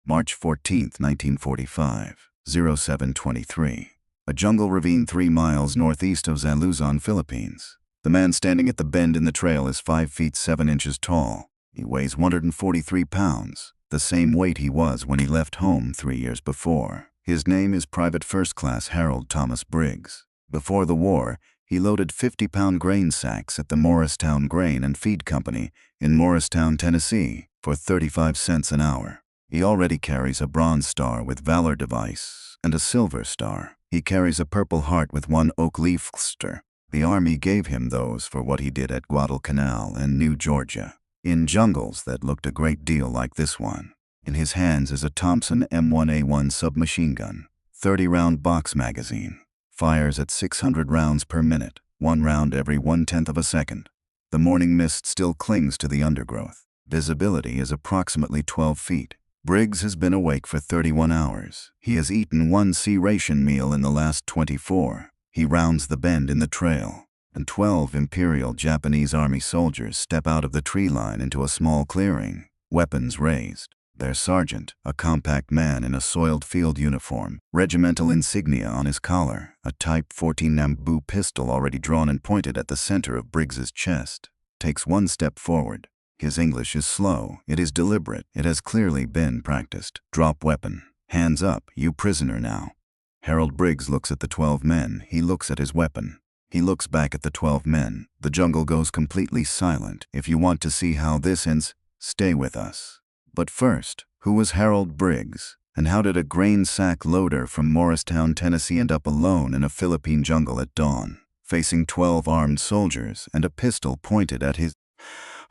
March 14, 1945, 07:23. A jungle ravine 3 miles northeast of Zaluzon, Philippines. The man standing at the bend in the trail is 5 feet 7 inches tall. He weighs 143 pounds, the same weight he was when he left home 3 years before. His name is Private First Class Harold Thomas Briggs. Before the war, he loaded 50-pound grain sacks at the Morristown Grain and Feed Company in Morristown, Tennessee, for 35 cents an hour. He already carries a Bronze Star with Valor device and a Silver Star. He carries a Purple Heart with 1 oak leaf cluster. The Army gave him those for what he did at Guadalcanal and New Georgia, in jungles that looked a great deal like this one. In his hands is a Thompson M1A1 submachine gun, 30-round box magazine. Fires at 600 rounds per minute, 1 round every 1/10 of a second. The morning mist still clings to the undergrowth. Visibility is approximately 12 feet. Briggs has been awake for 31 hours. He has eaten 1 C-ration meal in the last 24. He rounds the bend in the trail, and 12 Imperial Japanese Army soldiers step out of the tree line into a small clearing, weapons raised. Their sergeant, a compact man in a soiled field uniform, regimental insignia on his collar, a Type 14 Nambu pistol already drawn and pointed at the center of Briggs's chest, takes 1 step forward. His English is slow, it is deliberate, it has clearly been practiced. Drop weapon. Hands up, you prisoner now. Harold Briggs looks at the 12 men, he looks at his weapon. He looks back at the 12 men. The jungle goes completely silent. If you want to see how this ends, stay with us. But first, who was Harold Briggs? And how did a grain sack loader from Morristown, Tennessee end up alone in a Philippine jungle at dawn, facing 12 armed soldiers and a pistol pointed at his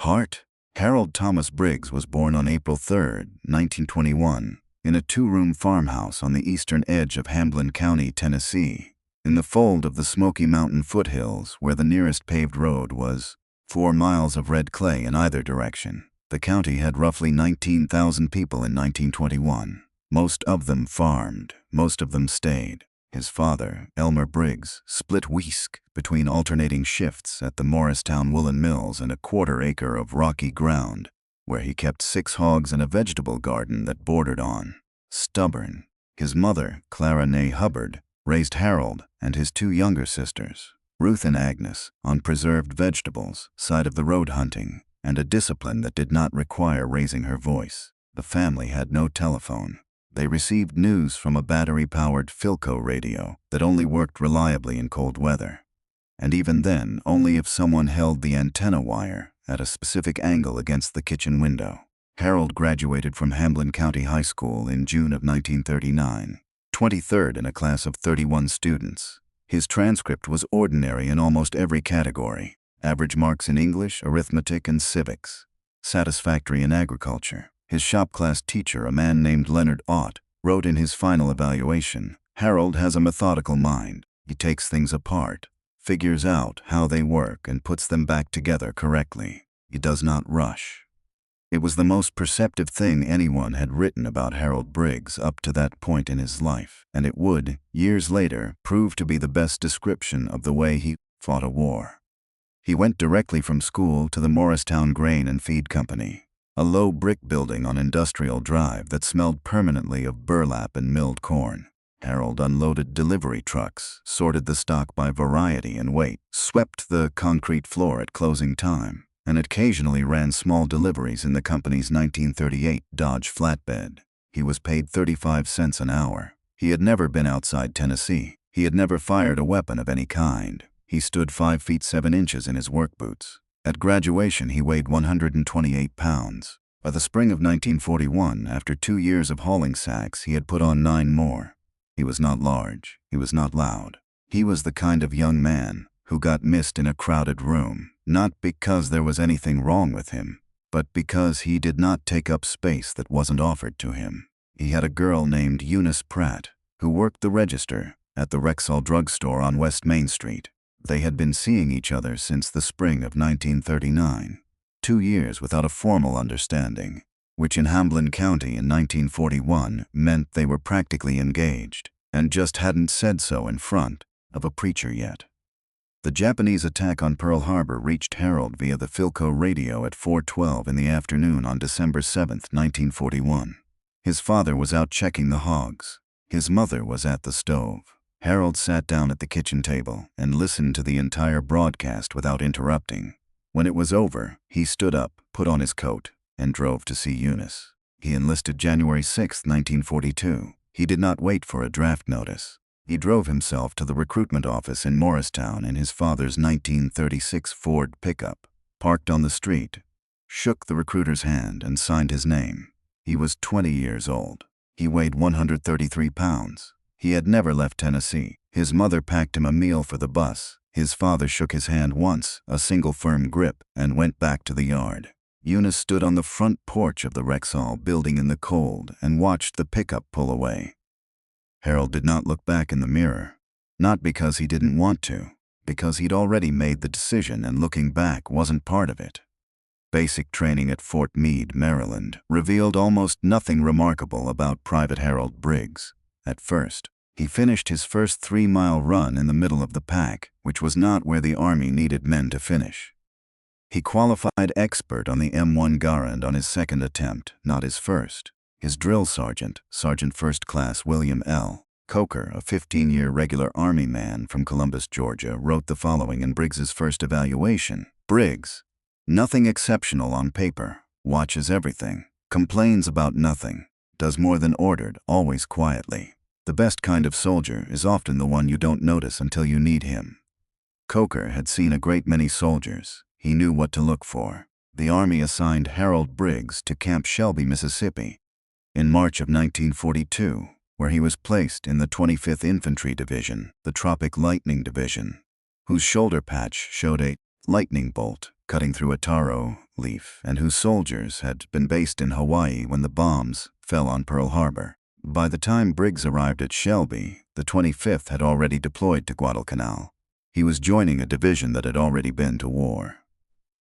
heart? Harold Thomas Briggs was born on April 3, 1921, in a 2-room farmhouse on the eastern edge of Hamblin County, Tennessee, in the fold of the Smoky Mountain foothills where the nearest paved road was 4 miles of red clay in either direction. The county had roughly 19,000 people in 1921. Most of them farmed, most of them stayed. His father, Elmer Briggs, split whisk between alternating shifts at the Morristown Woolen Mills and a 1/4 acre of rocky ground, where he kept 6 hogs and a vegetable garden that bordered on. Stubborn. His mother, Clara Nay Hubbard, raised Harold and his 2 younger sisters, Ruth and Agnes, on preserved vegetables, side of the road hunting, and a discipline that did not require raising her voice. The family had no telephone. They received news from a battery-powered Philco radio that only worked reliably in cold weather. And even then, only if someone held the antenna wire at a specific angle against the kitchen window. Harold graduated from Hamblin County High School in June of 1939, 23rd in a class of 31 students. His transcript was ordinary in almost every category. Average marks in English, arithmetic, and civics. Satisfactory in agriculture. His shop class teacher, a man named Leonard Ott, wrote in his final evaluation, "Harold has a methodical mind. He takes things apart, figures out how they work, and puts them back together correctly. He does not rush." It was the most perceptive thing anyone had written about Harold Briggs up to that point in his life, and it would, years later, prove to be the best description of the way he fought a war. He went directly from school to the Morristown Grain and Feed Company, a low brick building on Industrial Drive that smelled permanently of burlap and milled corn. Harold unloaded delivery trucks, sorted the stock by variety and weight, swept the concrete floor at closing time, and occasionally ran small deliveries in the company's 1938 Dodge flatbed. He was paid 35 cents an hour. He had never been outside Tennessee. He had never fired a weapon of any kind. He stood 5 feet 7 inches in his work boots. At graduation, he weighed 128 pounds. By the spring of 1941, after 2 years of hauling sacks, he had put on 9 more. He was not large. He was not loud. He was the kind of young man who got missed in a crowded room, not because there was anything wrong with him, but because he did not take up space that wasn't offered to him. He had a girl named Eunice Pratt, who worked the register at the Rexall drugstore on West Main Street. They had been seeing each other since the spring of 1939, 2 years without a formal understanding, which in Hamblin County in 1941 meant they were practically engaged, and just hadn't said so in front of a preacher yet. The Japanese attack on Pearl Harbor reached Harold via the Philco radio at 4:12 in the afternoon on December 7, 1941. His father was out checking the hogs. His mother was at the stove. Harold sat down at the kitchen table and listened to the entire broadcast without interrupting. When it was over, he stood up, put on his coat, and drove to see Eunice. He enlisted January 6, 1942. He did not wait for a draft notice. He drove himself to the recruitment office in Morristown in his father's 1936 Ford pickup, parked on the street, shook the recruiter's hand and signed his name. He was 20 years old. He weighed 133 pounds. He had never left Tennessee. His mother packed him a meal for the bus. His father shook his hand once, a single firm grip, and went back to the yard. Eunice stood on the front porch of the Rexall building in the cold and watched the pickup pull away. Harold did not look back in the mirror. Not because he didn't want to, because he'd already made the decision and looking back wasn't part of it. Basic training at Fort Meade, Maryland, revealed almost nothing remarkable about Private Harold Briggs. At first, he finished his first 3-mile run in the middle of the pack, which was not where the Army needed men to finish. He qualified expert on the M1 Garand on his second attempt, not his first. His drill sergeant, Sergeant First Class William L. Coker, a 15-year regular Army man from Columbus, Georgia, wrote the following in Briggs's first evaluation. Briggs, nothing exceptional on paper, watches everything, complains about nothing, does more than ordered, always quietly. The best kind of soldier is often the one you don't notice until you need him. Coker had seen a great many soldiers. He knew what to look for. The Army assigned Harold Briggs to Camp Shelby, Mississippi, in March of 1942, where he was placed in the 25th Infantry Division, the Tropic Lightning Division, whose shoulder patch showed a lightning bolt cutting through a taro leaf and whose soldiers had been based in Hawaii when the bombs fell on Pearl Harbor. By the time Briggs arrived at Shelby, the 25th had already deployed to Guadalcanal. He was joining a division that had already been to war.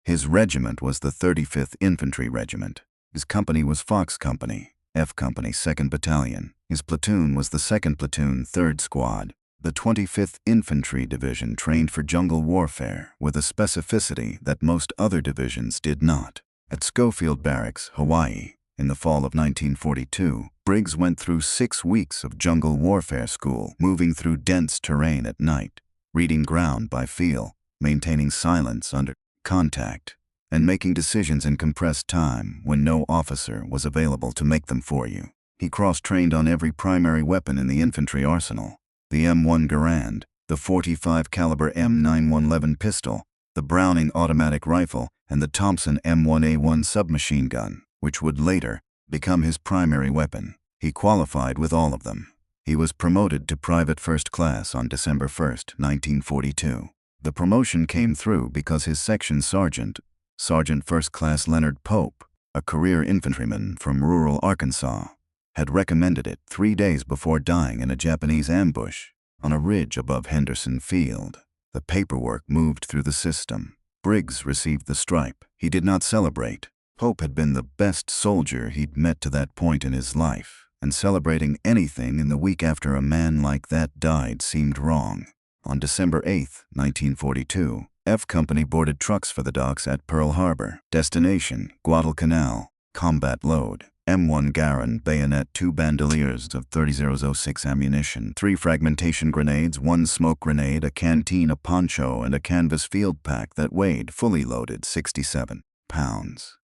His regiment was the 35th Infantry Regiment. His company was Fox Company, F Company, 2nd Battalion. His platoon was the 2nd Platoon, 3rd Squad. The 25th Infantry Division trained for jungle warfare with a specificity that most other divisions did not. At Schofield Barracks, Hawaii, in the fall of 1942, Briggs went through 6 weeks of jungle warfare school, moving through dense terrain at night, reading ground by feel, maintaining silence under contact, and making decisions in compressed time when no officer was available to make them for you. He cross-trained on every primary weapon in the infantry arsenal: the M1 Garand, the .45 caliber M9111 pistol, the Browning automatic rifle, and the Thompson M1A1 submachine gun, which would later become his primary weapon. He qualified with all of them. He was promoted to Private First Class on December 1, 1942. The promotion came through because his section sergeant, Sergeant First Class Leonard Pope, a career infantryman from rural Arkansas, had recommended it 3 days before dying in a Japanese ambush on a ridge above Henderson Field. The paperwork moved through the system. Briggs received the stripe. He did not celebrate. Pope had been the best soldier he'd met to that point in his life, and celebrating anything in the week after a man like that died seemed wrong. On December 8, 1942, F Company boarded trucks for the docks at Pearl Harbor. Destination: Guadalcanal. Combat load: M1 Garand bayonet, 2 bandoliers of 30-06 ammunition, 3 fragmentation grenades, 1 smoke grenade, a canteen, a poncho, and a canvas field pack that weighed, fully loaded, 67 pounds.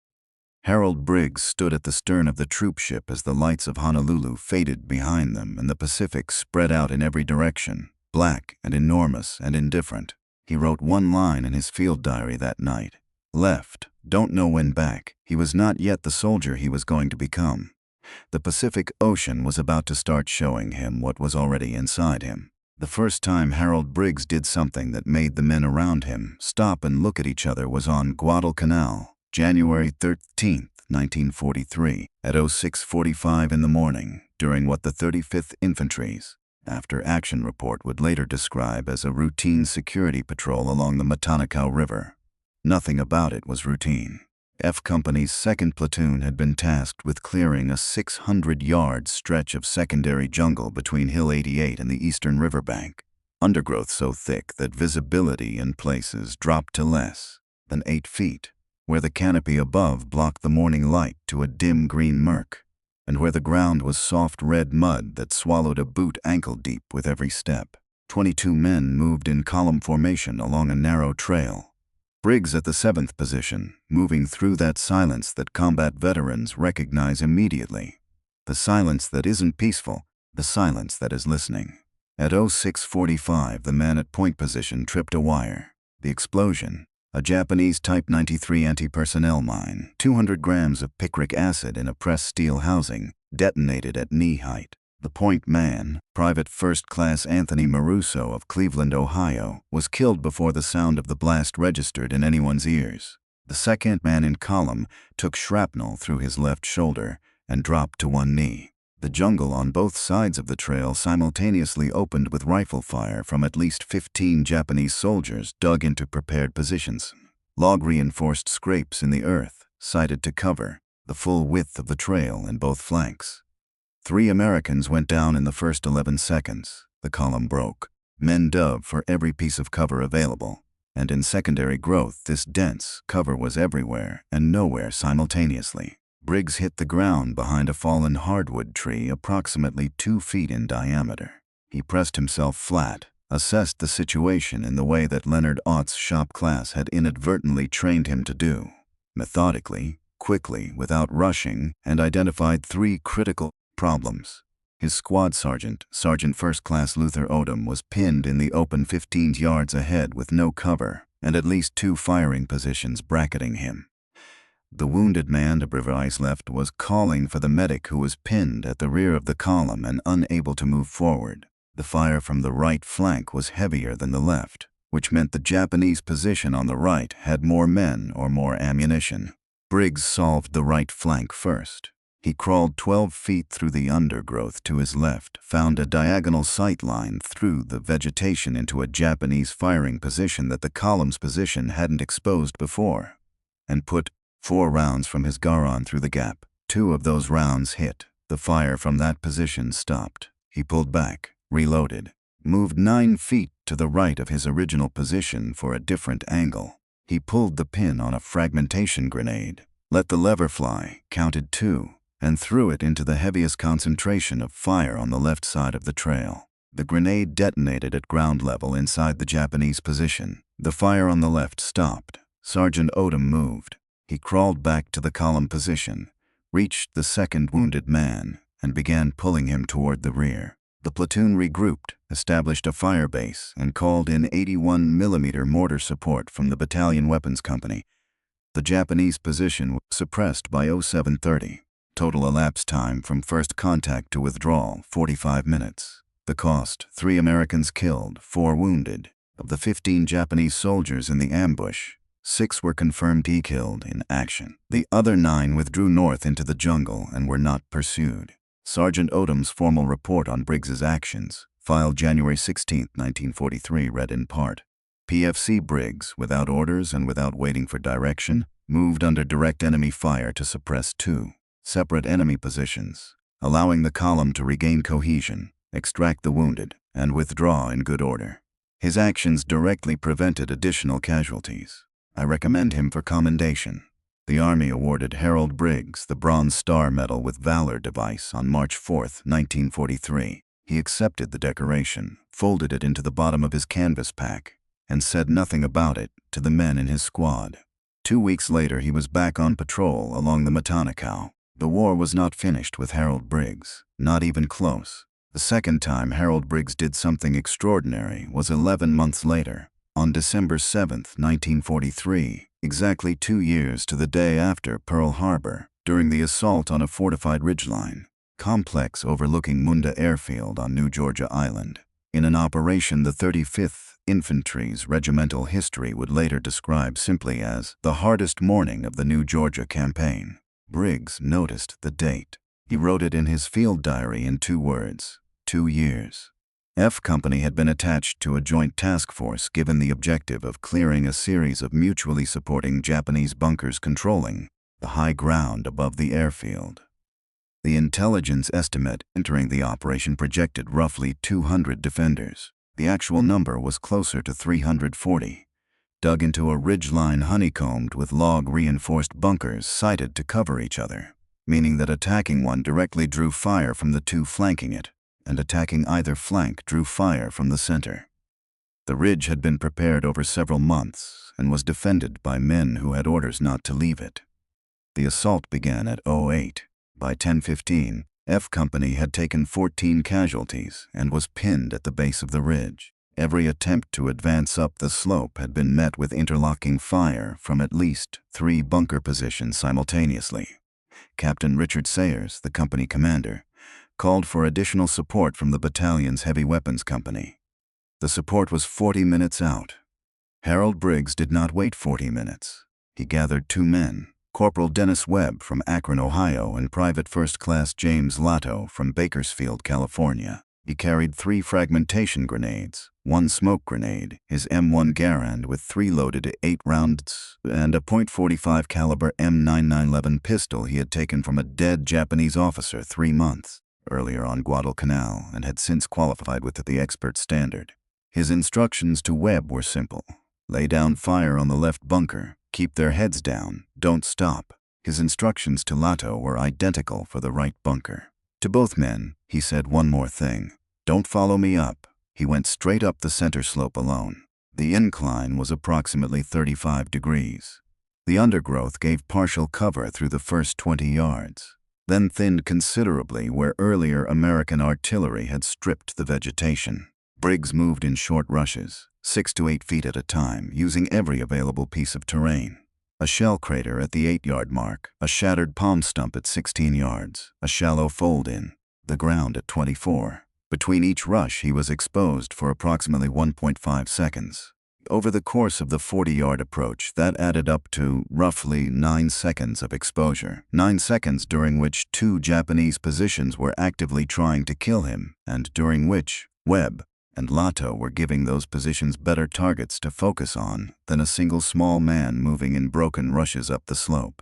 Harold Briggs stood at the stern of the troop ship as the lights of Honolulu faded behind them and the Pacific spread out in every direction, black and enormous and indifferent. He wrote one line in his field diary that night: "Left, don't know when back." He was not yet the soldier he was going to become. The Pacific Ocean was about to start showing him what was already inside him. The first time Harold Briggs did something that made the men around him stop and look at each other was on Guadalcanal, January 13, 1943, at 06:45 in the morning, during what the 35th Infantry's after-action report would later describe as a routine security patrol along the Matanacao River. Nothing about it was routine. F Company's 2nd Platoon had been tasked with clearing a 600-yard stretch of secondary jungle between Hill 88 and the eastern riverbank, undergrowth so thick that visibility in places dropped to less than 8 feet, where the canopy above blocked the morning light to a dim green murk. and where the ground was soft red mud that swallowed a boot ankle-deep with every step. 22 men moved in column formation along a narrow trail. Briggs at the 7th position, moving through that silence that combat veterans recognize immediately. The silence that isn't peaceful, the silence that is listening. At 06:45, the man at point position tripped a wire. The explosion, a Japanese Type 93 anti-personnel mine, 200 grams of picric acid in a pressed steel housing, detonated at knee height. The point man, Private First Class Anthony Maruso of Cleveland, Ohio, was killed before the sound of the blast registered in anyone's ears. The second man in column took shrapnel through his left shoulder and dropped to one knee. The jungle on both sides of the trail simultaneously opened with rifle fire from at least 15 Japanese soldiers dug into prepared positions. Log-reinforced scrapes in the earth, sighted to cover the full width of the trail in both flanks. 3 Americans went down in the first 11 seconds. The column broke. Men dove for every piece of cover available, and in secondary growth this dense cover was everywhere and nowhere simultaneously. Briggs hit the ground behind a fallen hardwood tree approximately 2 feet in diameter. He pressed himself flat, assessed the situation in the way that Leonard Ott's shop class had inadvertently trained him to do, methodically, quickly, without rushing, and identified 3 critical problems. His squad sergeant, Sergeant First Class Luther Odom, was pinned in the open 15 yards ahead with no cover, and at least 2 firing positions bracketing him. The wounded man to Briggs' left was calling for the medic who was pinned at the rear of the column and unable to move forward. The fire from the right flank was heavier than the left, which meant the Japanese position on the right had more men or more ammunition. Briggs solved the right flank first. He crawled 12 feet through the undergrowth to his left, found a diagonal sight line through the vegetation into a Japanese firing position that the column's position hadn't exposed before, and put 4 rounds from his Garon through the gap. 2 of those rounds hit. The fire from that position stopped. He pulled back, reloaded, moved 9 feet to the right of his original position for a different angle. He pulled the pin on a fragmentation grenade, let the lever fly, counted 2, and threw it into the heaviest concentration of fire on the left side of the trail. The grenade detonated at ground level inside the Japanese position. The fire on the left stopped. Sergeant Odom moved. He crawled back to the column position, reached the second wounded man, and began pulling him toward the rear. The platoon regrouped, established a fire base, and called in 81mm mortar support from the Battalion Weapons Company. The Japanese position was suppressed by 07:30. Total elapsed time from first contact to withdrawal, 45 minutes. The cost, 3 Americans killed, 4 wounded. Of the 15 Japanese soldiers in the ambush, 6 were confirmed killed in action. The other 9 withdrew north into the jungle and were not pursued. Sergeant Odom's formal report on Briggs's actions, filed January 16, 1943, read in part, PFC Briggs, without orders and without waiting for direction, moved under direct enemy fire to suppress 2 separate enemy positions, allowing the column to regain cohesion, extract the wounded, and withdraw in good order. His actions directly prevented additional casualties. I recommend him for commendation. The Army awarded Harold Briggs the Bronze Star Medal with Valor device on March 4, 1943. He accepted the decoration, folded it into the bottom of his canvas pack, and said nothing about it to the men in his squad. 2 weeks later, he was back on patrol along the Matanikau. The war was not finished with Harold Briggs, not even close. The second time Harold Briggs did something extraordinary was 11 months later, on December 7, 1943, exactly 2 years to the day after Pearl Harbor, during the assault on a fortified ridgeline complex overlooking Munda Airfield on New Georgia Island, in an operation the 35th Infantry's regimental history would later describe simply as the hardest morning of the New Georgia campaign. Briggs noticed the date. He wrote it in his field diary in 2 words, 2 years. F Company had been attached to a joint task force given the objective of clearing a series of mutually supporting Japanese bunkers controlling the high ground above the airfield. The intelligence estimate entering the operation projected roughly 200 defenders. The actual number was closer to 340. Dug into a ridgeline honeycombed with log-reinforced bunkers sited to cover each other. meaning that attacking one directly drew fire from the two flanking it, and attacking either flank drew fire from the center. The ridge had been prepared over several months and was defended by men who had orders not to leave it. The assault began at 08. By 10:15, F Company had taken 14 casualties and was pinned at the base of the ridge. Every attempt to advance up the slope had been met with interlocking fire from at least 3 bunker positions simultaneously. Captain Richard Sayers, the company commander, called for additional support from the battalion's heavy weapons company. The support was 40 minutes out. Harold Briggs did not wait 40 minutes. He gathered 2 men, Corporal Dennis Webb from Akron, Ohio, and Private First Class James Lotto from Bakersfield, California. He carried 3 fragmentation grenades, 1 smoke grenade, his M1 Garand with 3 loaded 8 rounds, and a .45 caliber M9911 pistol he had taken from a dead Japanese officer 3 months earlier on Guadalcanal and had since qualified with the expert standard. His instructions to Webb were simple. Lay down fire on the left bunker, keep their heads down, don't stop. His instructions to Lotto were identical for the right bunker. To both men, he said one more thing. Don't follow me up. He went straight up the center slope alone. The incline was approximately 35 degrees. The undergrowth gave partial cover through the first 20 yards, then thinned considerably where earlier American artillery had stripped the vegetation. Briggs moved in short rushes, 6 to 8 feet at a time, using every available piece of terrain. A shell crater at the 8-yard mark, a shattered palm stump at 16 yards, a shallow fold-in, the ground at 24. Between each rush, he was exposed for approximately 1.5 seconds. Over the course of the 40-yard approach, that added up to roughly 9 seconds of exposure. 9 seconds during which 2 Japanese positions were actively trying to kill him, and during which Webb and Lotto were giving those positions better targets to focus on than a single small man moving in broken rushes up the slope.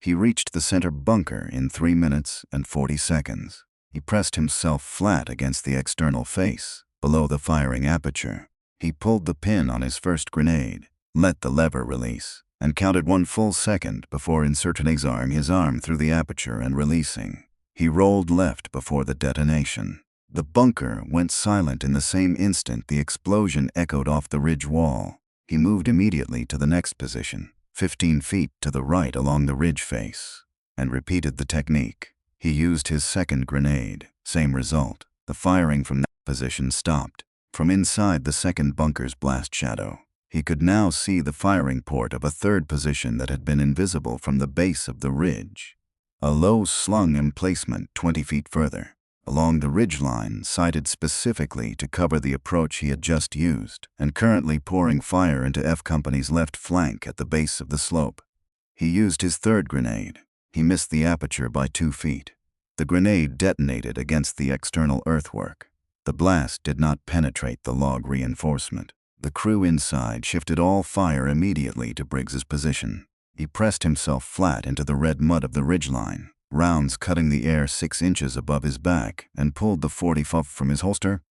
He reached the center bunker in 3 minutes and 40 seconds. He pressed himself flat against the external face, below the firing aperture. He pulled the pin on his first grenade, let the lever release, and counted 1 full second before inserting his arm through the aperture and releasing. He rolled left before the detonation. The bunker went silent in the same instant the explosion echoed off the ridge wall. He moved immediately to the next position, 15 feet to the right along the ridge face, and repeated the technique. He used his second grenade. Same result. The firing from that position stopped. From inside the second bunker's blast shadow, he could now see the firing port of a third position that had been invisible from the base of the ridge. A low slung emplacement 20 feet further, along the ridgeline, sighted specifically to cover the approach he had just used, and currently pouring fire into F Company's left flank at the base of the slope. He used his third grenade. He missed the aperture by 2 feet. The grenade detonated against the external earthwork. The blast did not penetrate the log reinforcement. The crew inside shifted all fire immediately to Briggs's position. He pressed himself flat into the red mud of the ridgeline, rounds cutting the air 6 inches above his back, and pulled the .45 from his holster.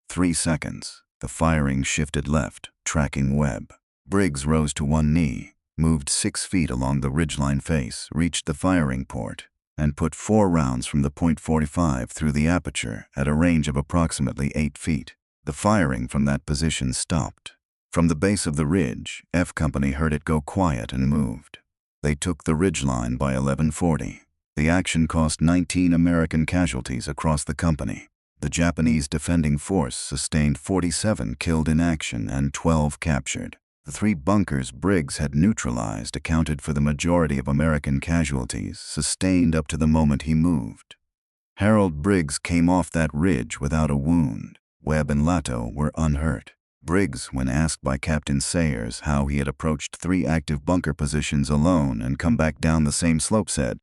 3 seconds. The firing shifted left, tracking Webb. Briggs rose to one knee, moved 6 feet along the ridgeline face, reached the firing port, and put 4 rounds from the .45 through the aperture at a range of approximately 8 feet. The firing from that position stopped. From the base of the ridge, F Company heard it go quiet and moved. They took the ridgeline by 11:40. The action cost 19 American casualties across the company. The Japanese defending force sustained 47 killed in action and 12 captured. The 3 bunkers Briggs had neutralized accounted for the majority of American casualties sustained up to the moment he moved. Harold Briggs came off that ridge without a wound. Webb and Lotto were unhurt. Briggs, when asked by Captain Sayers how he had approached 3 active bunker positions alone and come back down the same slope, said,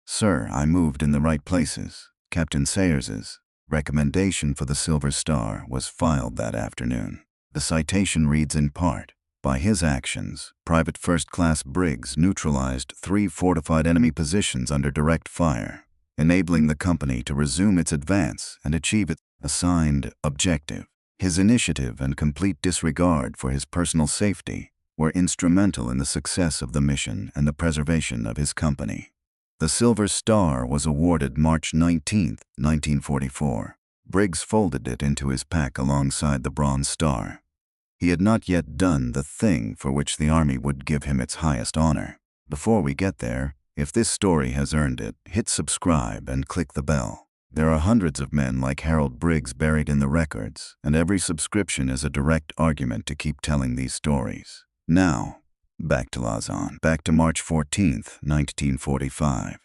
"Sir, I moved in the right places." Captain Sayers's recommendation for the Silver Star was filed that afternoon. The citation reads in part, "By his actions, Private First Class Briggs neutralized 3 fortified enemy positions under direct fire, enabling the company to resume its advance and achieve its assigned objective. His initiative and complete disregard for his personal safety were instrumental in the success of the mission and the preservation of his company." The Silver Star was awarded March 19, 1944. Briggs folded it into his pack alongside the Bronze Star. He had not yet done the thing for which the Army would give him its highest honor. Before we get there, if this story has earned it, hit subscribe and click the bell. There are hundreds of men like Harold Briggs buried in the records, and every subscription is a direct argument to keep telling these stories. Now, back to Luzon. Back to March 14, 1945.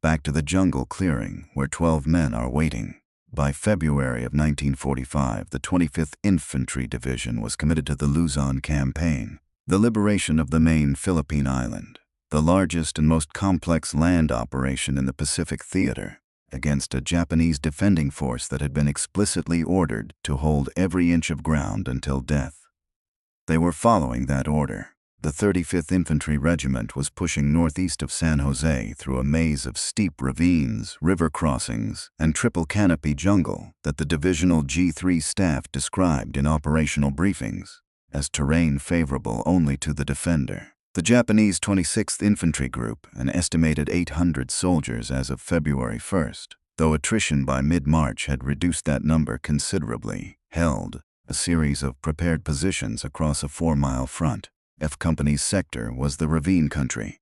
Back to the jungle clearing where 12 men are waiting. By February of 1945, the 25th Infantry Division was committed to the Luzon Campaign, the liberation of the main Philippine island, the largest and most complex land operation in the Pacific Theater, against a Japanese defending force that had been explicitly ordered to hold every inch of ground until death. They were following that order. The 35th Infantry Regiment was pushing northeast of San Jose through a maze of steep ravines, river crossings, and triple canopy jungle that the divisional G3 staff described in operational briefings as terrain favorable only to the defender. The Japanese 26th Infantry Group, an estimated 800 soldiers as of February 1st, though attrition by mid-March had reduced that number considerably, held a series of prepared positions across a 4-mile front. F Company's sector was the ravine country.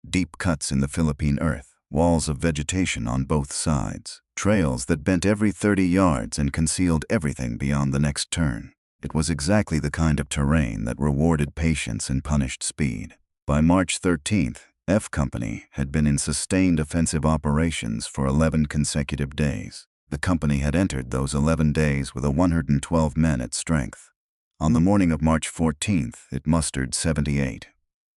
Deep cuts in the Philippine earth, walls of vegetation on both sides, trails that bent every 30 yards and concealed everything beyond the next turn. It was exactly the kind of terrain that rewarded patience and punished speed. By March 13th, F Company had been in sustained offensive operations for 11 consecutive days. The company had entered those 11 days with 112 men at strength. On the morning of March 14th, it mustered 78.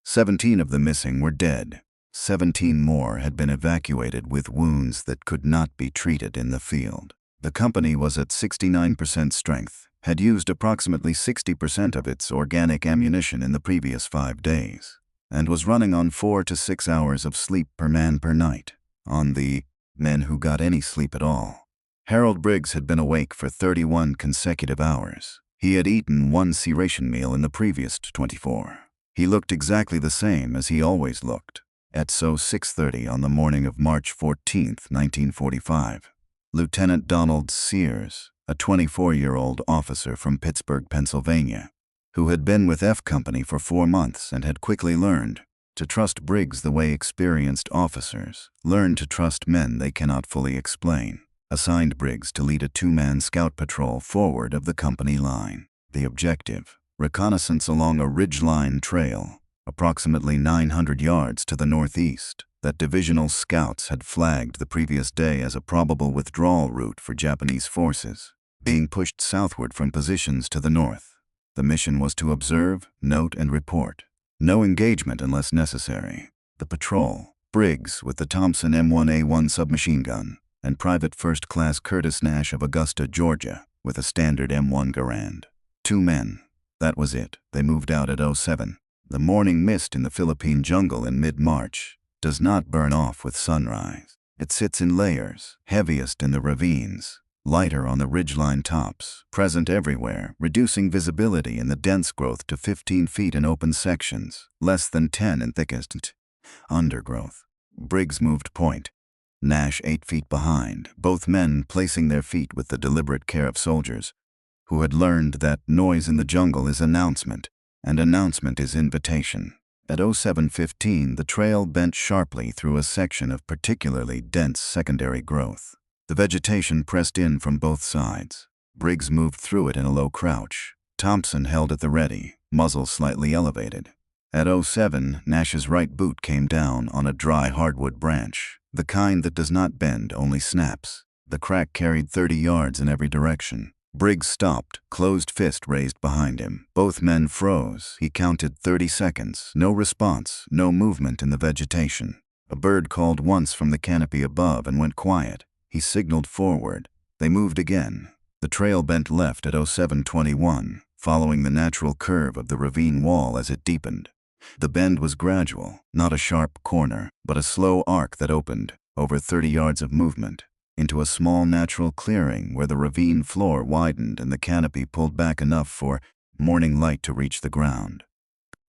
17 of the missing were dead. 17 more had been evacuated with wounds that could not be treated in the field. The company was at 69% strength, had used approximately 60% of its organic ammunition in the previous 5 days, and was running on 4 to 6 hours of sleep per man per night, on the men who got any sleep at all. Harold Briggs had been awake for 31 consecutive hours. He had eaten 1 C-ration meal in the previous 24. He looked exactly the same as he always looked. At 6:30 on the morning of March 14, 1945, Lieutenant Donald Sears, a 24-year-old officer from Pittsburgh, Pennsylvania, who had been with F Company for 4 months and had quickly learned to trust Briggs the way experienced officers learn to trust men they cannot fully explain, assigned Briggs to lead a 2-man scout patrol forward of the company line. The objective: reconnaissance along a ridgeline trail, approximately 900 yards to the northeast, that divisional scouts had flagged the previous day as a probable withdrawal route for Japanese forces, being pushed southward from positions to the north. The mission was to observe, note, and report. No engagement unless necessary. The patrol, Briggs with the Thompson M1A1 submachine gun, and Private First Class Curtis Nash of Augusta, Georgia, with a standard M1 Garand. 2 men. That was it. They moved out at 07. The morning mist in the Philippine jungle in mid-March does not burn off with sunrise. It sits in layers, heaviest in the ravines, lighter on the ridgeline tops, present everywhere, reducing visibility in the dense growth to 15 feet in open sections, less than 10 in thickest undergrowth. Briggs moved point. Nash 8 feet behind, both men placing their feet with the deliberate care of soldiers who had learned that noise in the jungle is announcement, and announcement is invitation. At 07:15, the trail bent sharply through a section of particularly dense secondary growth. The vegetation pressed in from both sides. Briggs moved through it in a low crouch. Thompson held at the ready, muzzle slightly elevated. At 07, Nash's right boot came down on a dry hardwood branch, the kind that does not bend, only snaps. The crack carried 30 yards in every direction. Briggs stopped, closed fist raised behind him. Both men froze. He counted 30 seconds. No response, no movement in the vegetation. A bird called once from the canopy above and went quiet. He signaled forward. They moved again. The trail bent left at 07:21, following the natural curve of the ravine wall as it deepened. The bend was gradual, not a sharp corner, but a slow arc that opened, over 30 yards of movement, into a small natural clearing where the ravine floor widened and the canopy pulled back enough for morning light to reach the ground.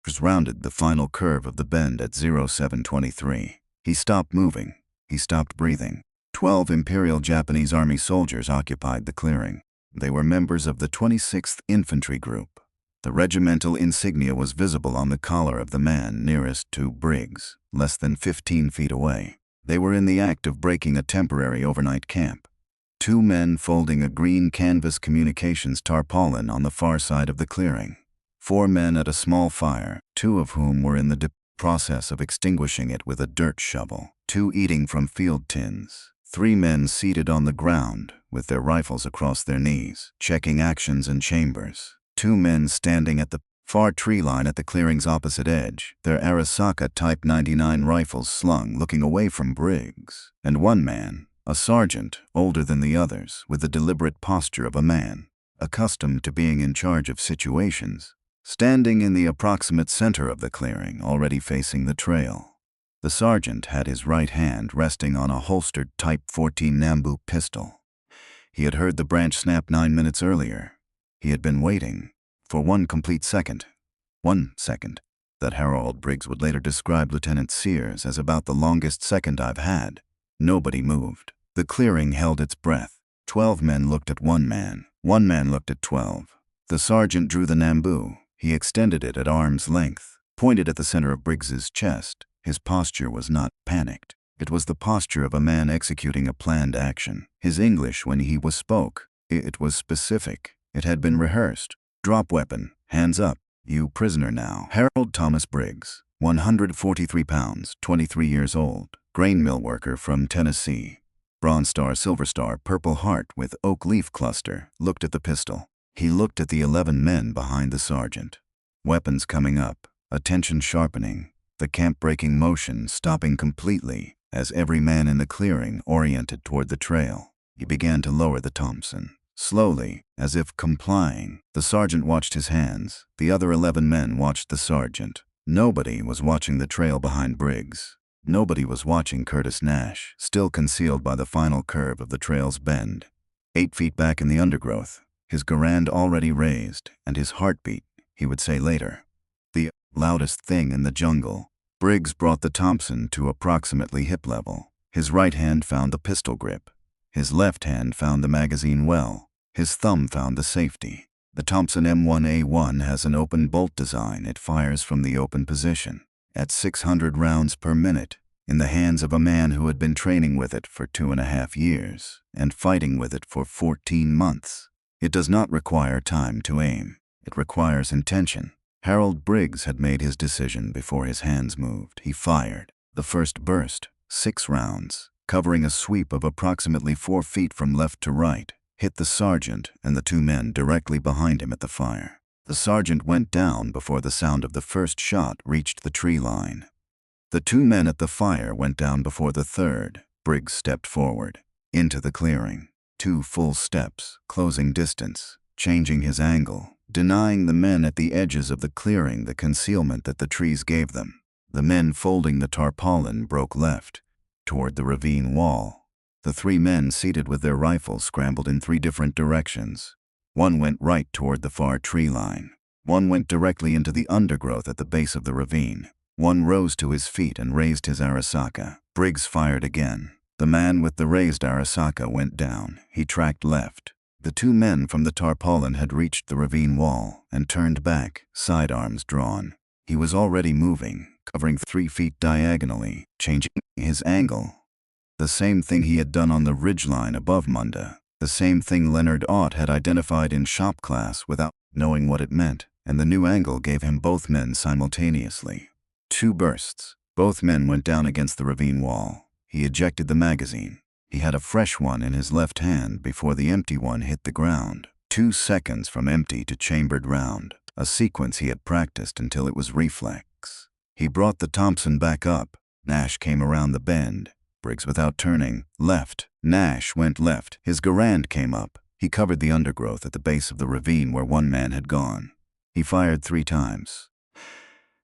It rounded the final curve of the bend at 07:23. He stopped moving. He stopped breathing. 12 Imperial Japanese Army soldiers occupied the clearing. They were members of the 26th Infantry Group. The regimental insignia was visible on the collar of the man nearest to Briggs, less than 15 feet away. They were in the act of breaking a temporary overnight camp. 2 men folding a green canvas communications tarpaulin on the far side of the clearing. 4 men at a small fire, 2 of whom were in the process of extinguishing it with a dirt shovel. 2 eating from field tins. 3 men seated on the ground, with their rifles across their knees, checking actions and chambers. 2 men standing at the far tree line at the clearing's opposite edge, their Arisaka Type 99 rifles slung, looking away from Briggs. And 1 man, a sergeant, older than the others, with the deliberate posture of a man, accustomed to being in charge of situations, standing in the approximate center of the clearing, already facing the trail. The sergeant had his right hand resting on a holstered Type 14 Nambu pistol. He had heard the branch snap 9 minutes earlier. He had been waiting for 1 complete second. 1 second that Harold Briggs would later describe Lieutenant Sears as about the longest second I've had. Nobody moved. The clearing held its breath. 12 men looked at 1 man. 1 man looked at 12. The sergeant drew the Nambu. He extended it at arm's length, pointed at the center of Briggs's chest. His posture was not panicked. It was the posture of a man executing a planned action. His English, when he spoke, it was specific. It had been rehearsed. Drop weapon. Hands up. You prisoner now. Harold Thomas Briggs, 143 pounds, 23 years old. Grain mill worker from Tennessee. Bronze Star, Silver Star, Purple Heart with oak leaf cluster, looked at the pistol. He looked at the 11 men behind the sergeant. Weapons coming up, attention sharpening, the camp-breaking motion stopping completely as every man in the clearing oriented toward the trail. He began to lower the Thompson. Slowly, as if complying, the sergeant watched his hands. The other 11 men watched the sergeant. Nobody was watching the trail behind Briggs. Nobody was watching Curtis Nash, still concealed by the final curve of the trail's bend. 8 feet back in the undergrowth, his Garand already raised, and his heartbeat, he would say later, the loudest thing in the jungle. Briggs brought the Thompson to approximately hip level. His right hand found the pistol grip. His left hand found the magazine well. His thumb found the safety. The Thompson M1A1 has an open bolt design. It fires from the open position at 600 rounds per minute, in the hands of a man who had been training with it for 2.5 years and fighting with it for 14 months. It does not require time to aim. It requires intention. Harold Briggs had made his decision before his hands moved. He fired. The first burst, 6 rounds, covering a sweep of approximately 4 feet from left to right, hit the sergeant and the 2 men directly behind him at the fire. The sergeant went down before the sound of the first shot reached the tree line. The 2 men at the fire went down before the third. Briggs stepped forward, into the clearing. 2 full steps, closing distance, changing his angle, denying the men at the edges of the clearing the concealment that the trees gave them. The men folding the tarpaulin broke left, toward the ravine wall. The 3 men seated with their rifles scrambled in 3 different directions. 1 went right toward the far tree line. 1 went directly into the undergrowth at the base of the ravine. 1 rose to his feet and raised his Arisaka. Briggs fired again. The man with the raised Arisaka went down. He tracked left. The 2 men from the tarpaulin had reached the ravine wall and turned back, sidearms drawn. He was already moving, covering 3 feet diagonally, changing his angle. The same thing he had done on the ridgeline above Munda. The same thing Leonard Ott had identified in shop class without knowing what it meant, and the new angle gave him both men simultaneously. 2 bursts. Both men went down against the ravine wall. He ejected the magazine. He had a fresh one in his left hand before the empty one hit the ground. 2 seconds from empty to chambered round, a sequence he had practiced until it was reflex. He brought the Thompson back up. Nash came around the bend. Briggs, without turning, left. Nash went left. His Garand came up. He covered the undergrowth at the base of the ravine where 1 man had gone. He fired 3 times.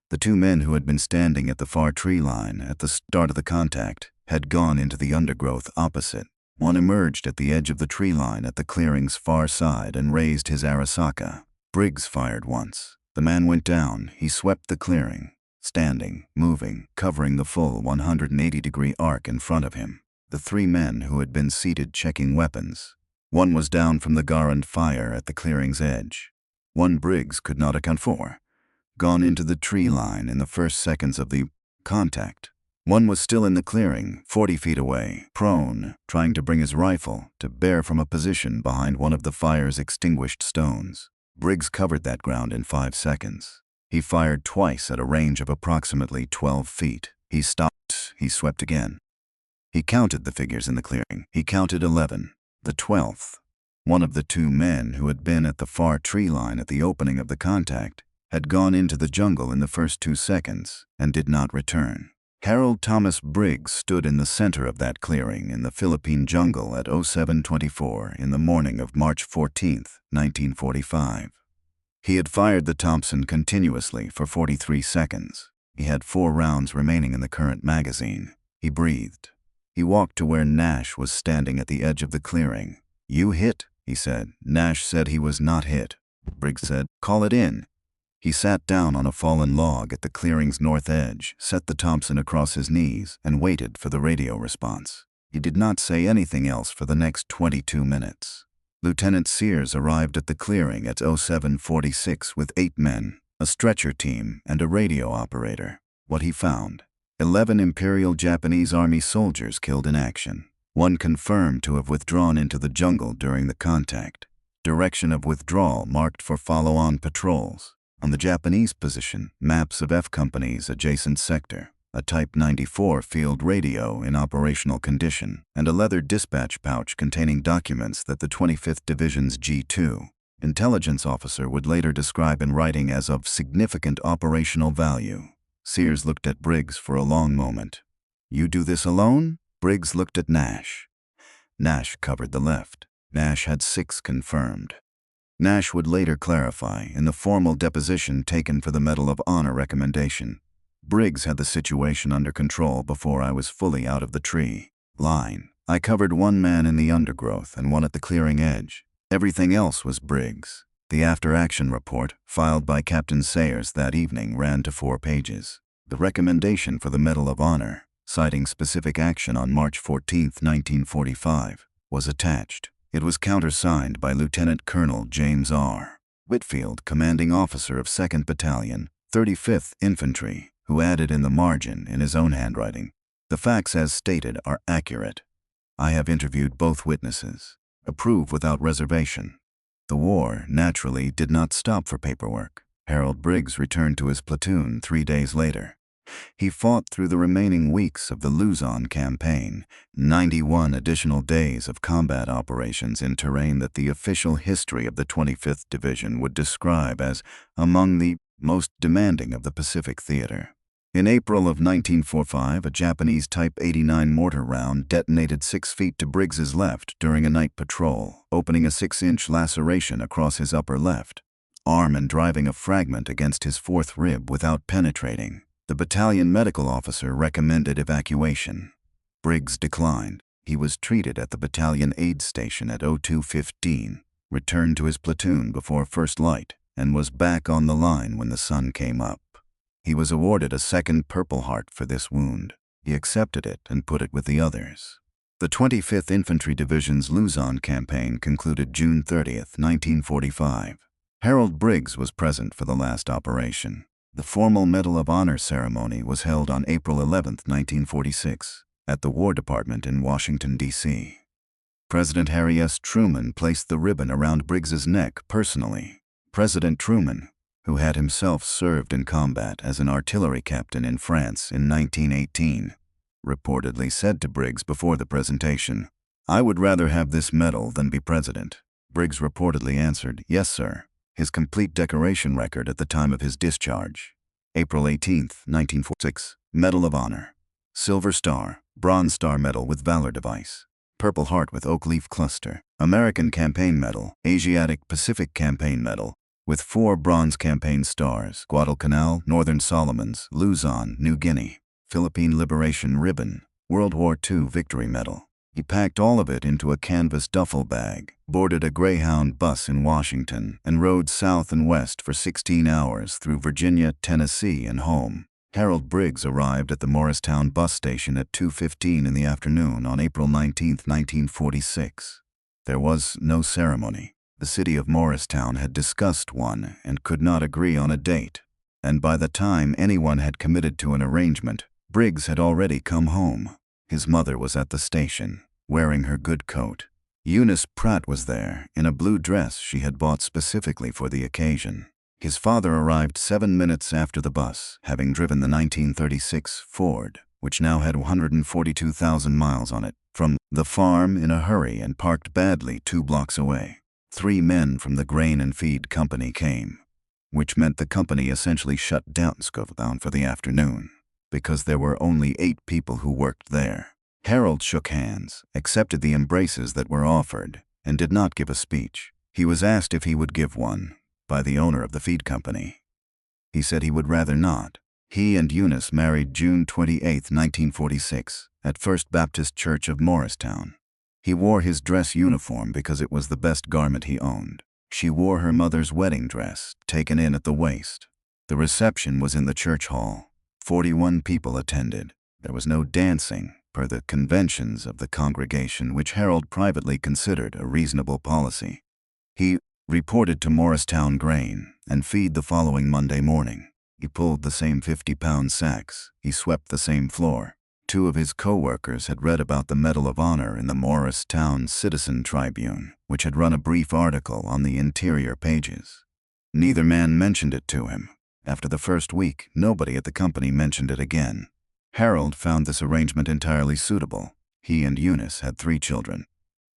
The 2 men who had been standing at the far tree line at the start of the contact had gone into the undergrowth opposite. 1 emerged at the edge of the tree line at the clearing's far side and raised his Arisaka. Briggs fired once. The man went down. He swept the clearing. standing, moving, covering the full 180-degree arc in front of him. The three men who had been seated checking weapons. One was down from the Garand fire at the clearing's edge. One Briggs could not account for. Gone into the tree line in the first seconds of the contact. One was still in the clearing, 40 feet away, prone, trying to bring his rifle to bear from a position behind one of the fire's extinguished stones. Briggs covered that ground in 5 seconds. He fired twice at a range of approximately 12 feet. He stopped. He swept again. He counted the figures in the clearing. He counted 11. The 12th. One of the two men who had been at the far tree line at the opening of the contact had gone into the jungle in the first 2 seconds and did not return. Harold Thomas Briggs stood in the center of that clearing in the Philippine jungle at 07:24 in the morning of March 14, 1945. He had fired the Thompson continuously for 43 seconds. He had 4 rounds remaining in the current magazine. He breathed. He walked to where Nash was standing at the edge of the clearing. "You hit," he said. Nash said he was not hit. Briggs said, "Call it in." He sat down on a fallen log at the clearing's north edge, set the Thompson across his knees, and waited for the radio response. He did not say anything else for the next 22 minutes. Lieutenant Sears arrived at the clearing at 07:46 with 8 men, a stretcher team, and a radio operator. What he found: 11 Imperial Japanese Army soldiers killed in action. 1 confirmed to have withdrawn into the jungle during the contact. Direction of withdrawal marked for follow-on patrols. On the Japanese position, maps of F Company's adjacent sector, a Type 94 field radio in operational condition, and a leather dispatch pouch containing documents that the 25th Division's G2 intelligence officer would later describe in writing as of significant operational value. Sears looked at Briggs for a long moment. "You do this alone?" Briggs looked at Nash. Nash covered the left. Nash had 6 confirmed. Nash would later clarify in the formal deposition taken for the Medal of Honor recommendation. "Briggs had the situation under control before I was fully out of the tree line. I covered 1 man in the undergrowth and 1 at the clearing edge. Everything else was Briggs." The after-action report, filed by Captain Sayers that evening, ran to 4 pages. The recommendation for the Medal of Honor, citing specific action on March 14, 1945, was attached. It was countersigned by Lieutenant Colonel James R. Whitfield, commanding officer of 2nd Battalion, 35th Infantry, who added in the margin in his own handwriting, "The facts as stated are accurate. I have interviewed both witnesses. Approve without reservation." The war, naturally, did not stop for paperwork. Harold Briggs returned to his platoon 3 days later. He fought through the remaining weeks of the Luzon campaign, 91 additional days of combat operations in terrain that the official history of the 25th Division would describe as among the most demanding of the Pacific Theater. In April of 1945, a Japanese Type 89 mortar round detonated 6 feet to Briggs's left during a night patrol, opening a 6-inch laceration across his upper left arm and driving a fragment against his 4th rib without penetrating. The battalion medical officer recommended evacuation. Briggs declined. He was treated at the battalion aid station at 02:15, returned to his platoon before first light, and was back on the line when the sun came up. He was awarded a 2nd Purple Heart for this wound. He accepted it and put it with the others. The 25th Infantry Division's Luzon campaign concluded June 30, 1945. Harold Briggs was present for the last operation. The formal Medal of Honor ceremony was held on April 11, 1946, at the War Department in Washington, D.C. President Harry S. Truman placed the ribbon around Briggs's neck personally. President Truman, who had himself served in combat as an artillery captain in France in 1918, reportedly said to Briggs before the presentation, "I would rather have this medal than be president." Briggs reportedly answered, "Yes, sir." His complete decoration record at the time of his discharge: April 18, 1946, Medal of Honor, Silver Star, Bronze Star Medal with Valor Device, Purple Heart with Oak Leaf Cluster, American Campaign Medal, Asiatic Pacific Campaign Medal, with 4 Bronze Campaign Stars, Guadalcanal, Northern Solomons, Luzon, New Guinea, Philippine Liberation Ribbon, World War II Victory Medal. He packed all of it into a canvas duffel bag, boarded a Greyhound bus in Washington, and rode south and west for 16 hours through Virginia, Tennessee, and home. Harold Briggs arrived at the Morristown bus station at 2:15 in the afternoon on April 19, 1946. There was no ceremony. The city of Morristown had discussed one and could not agree on a date. And by the time anyone had committed to an arrangement, Briggs had already come home. His mother was at the station, wearing her good coat. Eunice Pratt was there, in a blue dress she had bought specifically for the occasion. His father arrived 7 minutes after the bus, having driven the 1936 Ford, which now had 142,000 miles on it, from the farm in a hurry and parked badly 2 blocks away. 3 men from the Grain and Feed Company came, which meant the company essentially shut down Scovetown for the afternoon, because there were only 8 people who worked there. Harold shook hands, accepted the embraces that were offered, and did not give a speech. He was asked if he would give one by the owner of the feed company. He said he would rather not. He and Eunice married June 28, 1946, at First Baptist Church of Morristown. He wore his dress uniform because it was the best garment he owned. She wore her mother's wedding dress, taken in at the waist. The reception was in the church hall. 41 people attended. There was no dancing, per the conventions of the congregation, which Harold privately considered a reasonable policy. He reported to Morristown Grain and Feed the following Monday morning. He pulled the same 50-pound sacks. He swept the same floor. 2 of his co-workers had read about the Medal of Honor in the Morristown Citizen Tribune, which had run a brief article on the interior pages. Neither man mentioned it to him. After the first week, nobody at the company mentioned it again. Harold found this arrangement entirely suitable. He and Eunice had 3 children.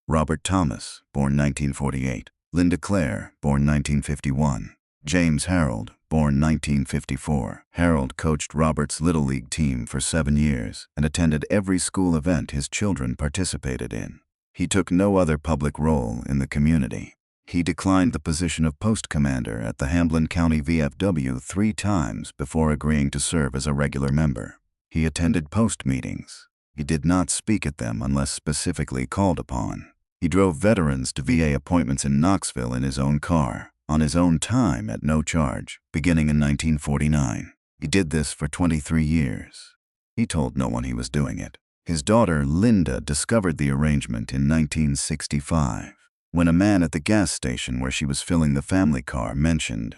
Robert Thomas, born 1948. Linda Clare, born 1951. James Harold, born 1954. Harold coached Robert's Little League team for 7 years and attended every school event his children participated in. He took no other public role in the community. He declined the position of post commander at the Hamblin County VFW 3 times before agreeing to serve as a regular member. He attended post meetings. He did not speak at them unless specifically called upon. He drove veterans to VA appointments in Knoxville in his own car, on his own time at no charge, beginning in 1949. He did this for 23 years. He told no one he was doing it. His daughter, Linda, discovered the arrangement in 1965, when a man at the gas station where she was filling the family car mentioned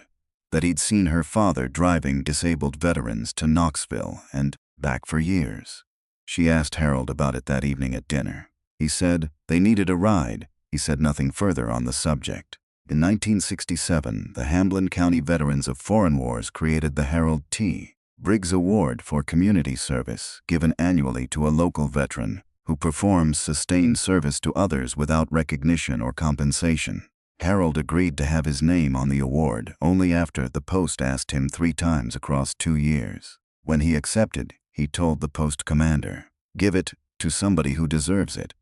that he'd seen her father driving disabled veterans to Knoxville and back for years. She asked Harold about it that evening at dinner. He said they needed a ride. He said nothing further on the subject. In 1967, the Hamblin County Veterans of Foreign Wars created the Harold T. Briggs Award for community service, given annually to a local veteran who performs sustained service to others without recognition or compensation. Harold agreed to have his name on the award only after the Post asked him 3 times across 2 years. When he accepted, he told the Post commander, "Give it to somebody who deserves it."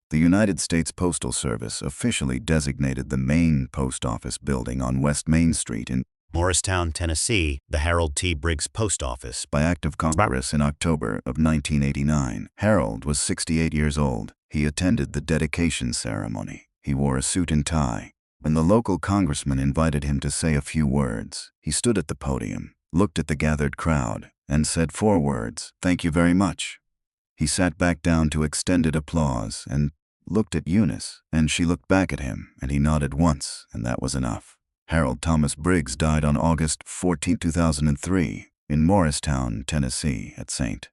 The United States Postal Service officially designated the main post office building on West Main Street in Morristown, Tennessee, the Harold T. Briggs Post Office. by act of Congress in October of 1989. Harold was 68 years old. He attended the dedication ceremony. He wore a suit and tie. When the local congressman invited him to say a few words, he stood at the podium, looked at the gathered crowd, and said 4 words, "Thank you very much." He sat back down to extended applause and looked at Eunice, and she looked back at him, and he nodded once, and that was enough. Harold Thomas Briggs died on August 14, 2003, in Morristown, Tennessee, at St.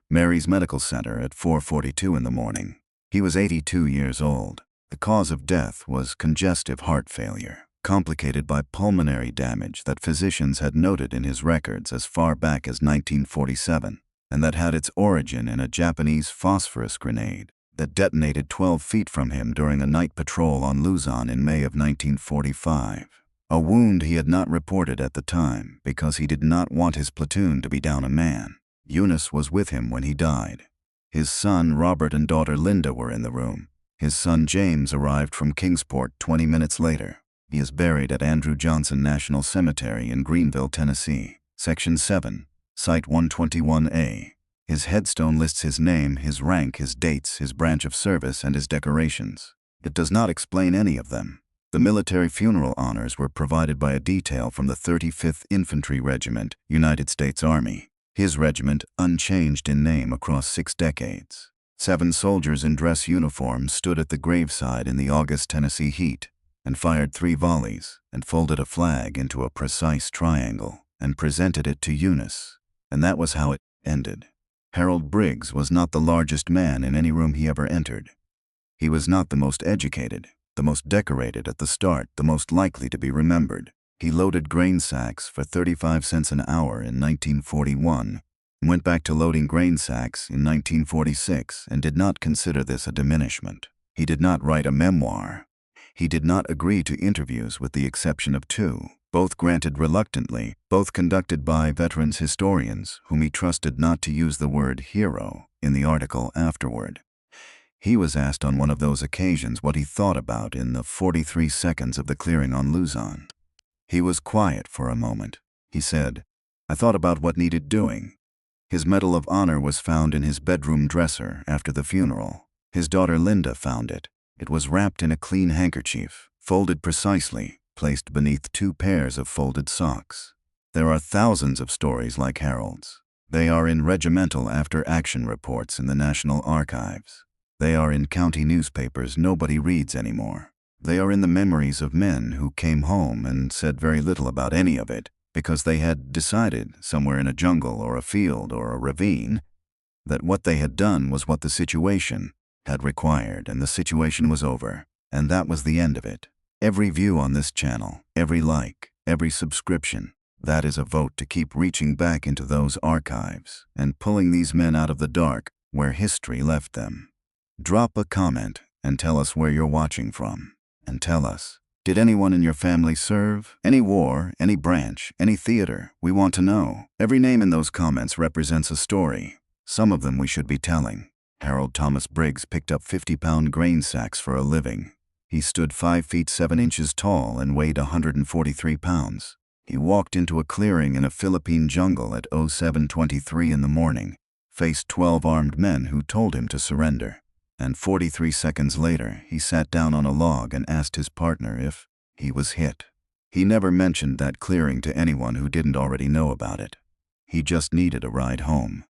Mary's Medical Center at 4:42 in the morning. He was 82 years old. The cause of death was congestive heart failure, complicated by pulmonary damage that physicians had noted in his records as far back as 1947, and that had its origin in a Japanese phosphorus grenade that detonated 12 feet from him during a night patrol on Luzon in May of 1945. A wound he had not reported at the time because he did not want his platoon to be down a man. Eunice was with him when he died. His son Robert and daughter Linda were in the room. His son James arrived from Kingsport 20 minutes later. He is buried at Andrew Johnson National Cemetery in Greenville, Tennessee. Section 7, Site 121A. His headstone lists his name, his rank, his dates, his branch of service, and his decorations. It does not explain any of them. The military funeral honors were provided by a detail from the 35th Infantry Regiment, United States Army. His regiment unchanged in name across 6 decades. 7 soldiers in dress uniforms stood at the graveside in the August Tennessee heat and fired 3 volleys and folded a flag into a precise triangle and presented it to Eunice. And that was how it ended. Harold Briggs was not the largest man in any room he ever entered. He was not the most educated, the most decorated at the start, the most likely to be remembered. He loaded grain sacks for 35 cents an hour in 1941, went back to loading grain sacks in 1946, and did not consider this a diminishment. He did not write a memoir. He did not agree to interviews with the exception of 2, both granted reluctantly, both conducted by veterans historians whom he trusted not to use the word hero in the article afterward. He was asked on one of those occasions what he thought about in the 43 seconds of the clearing on Luzon. He was quiet for a moment. He said, "I thought about what needed doing." His Medal of Honor was found in his bedroom dresser after the funeral. His daughter Linda found it. It was wrapped in a clean handkerchief, folded precisely, placed beneath 2 pairs of folded socks. There are thousands of stories like Harold's. They are in regimental after-action reports in the National Archives. They are in county newspapers nobody reads anymore. They are in the memories of men who came home and said very little about any of it because they had decided, somewhere in a jungle or a field or a ravine, that what they had done was what the situation had required, and the situation was over, and that was the end of it. Every view on this channel, every like, every subscription, that is a vote to keep reaching back into those archives and pulling these men out of the dark where history left them. Drop a comment and tell us where you're watching from. And tell us, did anyone in your family serve? Any war, any branch, any theater? We want to know. Every name in those comments represents a story. Some of them we should be telling. Harold Thomas Briggs picked up 50-pound grain sacks for a living. He stood 5 feet 7 inches tall and weighed 143 pounds. He walked into a clearing in a Philippine jungle at 07:23 in the morning, faced 12 armed men who told him to surrender. And 43 seconds later, he sat down on a log and asked his partner if he was hit. He never mentioned that clearing to anyone who didn't already know about it. He just needed a ride home.